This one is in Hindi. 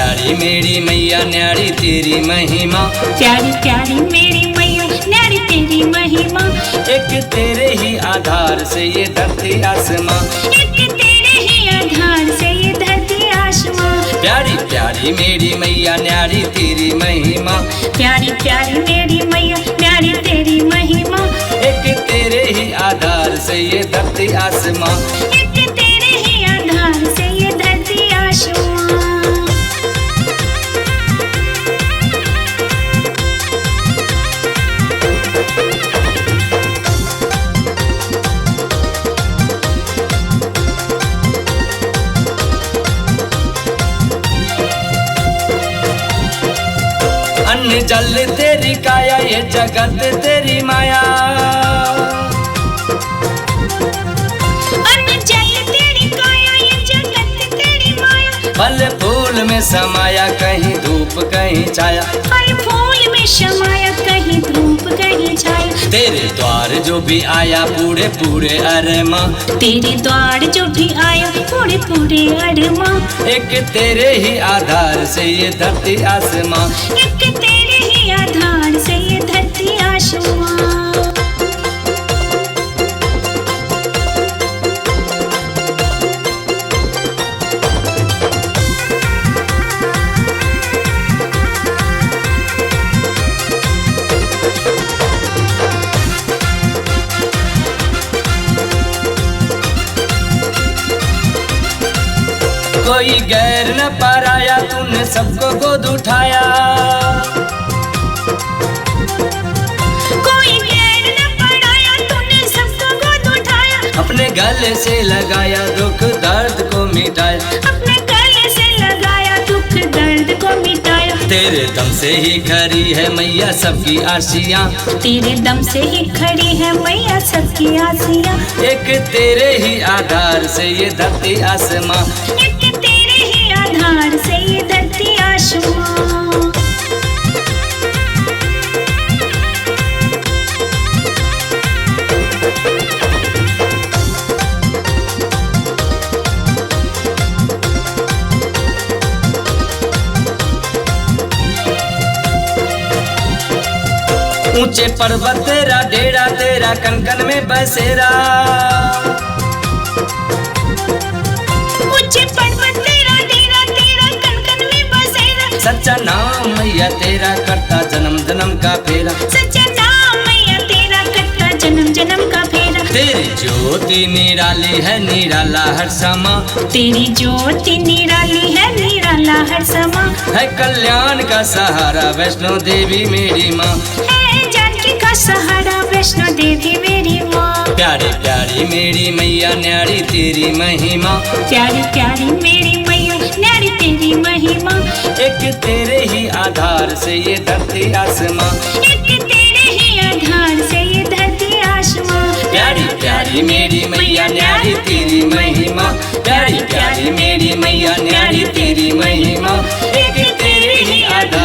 प्यारी मेरी मैया न्यारी तेरी महिमा, प्यारी प्यारी मेरी मैया न्यारी तेरी महिमा। एक तेरे ही आधार से ये धरती आसमां, एक तेरे ही आधार से ये धरती आसमां। प्यारी प्यारी मेरी मैया न्यारी तेरी महिमा, प्यारी प्यारी मेरी मैया न्यारी तेरी महिमा। एक तेरे ही आधार से ये धरती आसमां, एक तेरे ही आधार से ये धरती आसमां। अन्न जल तेरी काया ये जगत तेरी माया, अन्न जल तेरी काया ये जगत तेरी माया। फल फूल में समाया कहीं धूप कहीं छाया, फल फूल में समाया कहीं धूप कहीं छाया। तेरे द्वार जो भी आया पूरे पूरे अरमा, तेरे द्वार जो भी आया पूरे पूरे अरमा। एक तेरे ही आधार से ये धरती आसमां, एक तेरे ही आधार से ये धरती आसमां। कोई गैर न पाराया तूने सबको गोद उठाया, कोई गैर न पड़ाया तूने सबको गोद उठाया। अपने गले से लगाया दुख दर्द को मिटाया, अपने गले से लगाया दुख दर्द को मिटाया। तेरे दम से ही खड़ी है मैया सबकी आसियां, तेरे दम से ही खड़ी है मैया सबकी आसियां। एक तेरे ही आधार से ये धरती आसमां, एक तेरे ही आधार से ये धरती आसमां। ऊंचे पर्वत तेरा डेरा तेरा कनकन में बसेरा, ऊंचे पर्वत तेरा डेरा तेरा कनकन में बसेरा। सच्चा नाम मैया तेरा करता जन्म जन्म का फेरा, सच्चा नाम मैया तेरा करता जन्म जन्म का फेरा। तेरी ज्योति निराली है निराला हर समा, तेरी ज्योति निराली है निराला हर समा। है कल्याण का सहारा वैष्णो देवी मेरी माँ, है जानकी का सहारा वैष्णो देवी मेरी माँ। प्यारी प्यारी मेरी मैया न्यारी तेरी महिमा, प्यारी प्यारी मेरी मैया न्यारी तेरी महिमा। एक तेरे ही आधार से ये धरती आसमां, एक तेरे ही आधार से ये धरती आसमां। प्यारी प्यारी मेरी मैया न्यारी तेरी महिमा, प्यारी प्यारी मेरी मैया न्यारी तेरी महिमा, एक तेरे ही आधार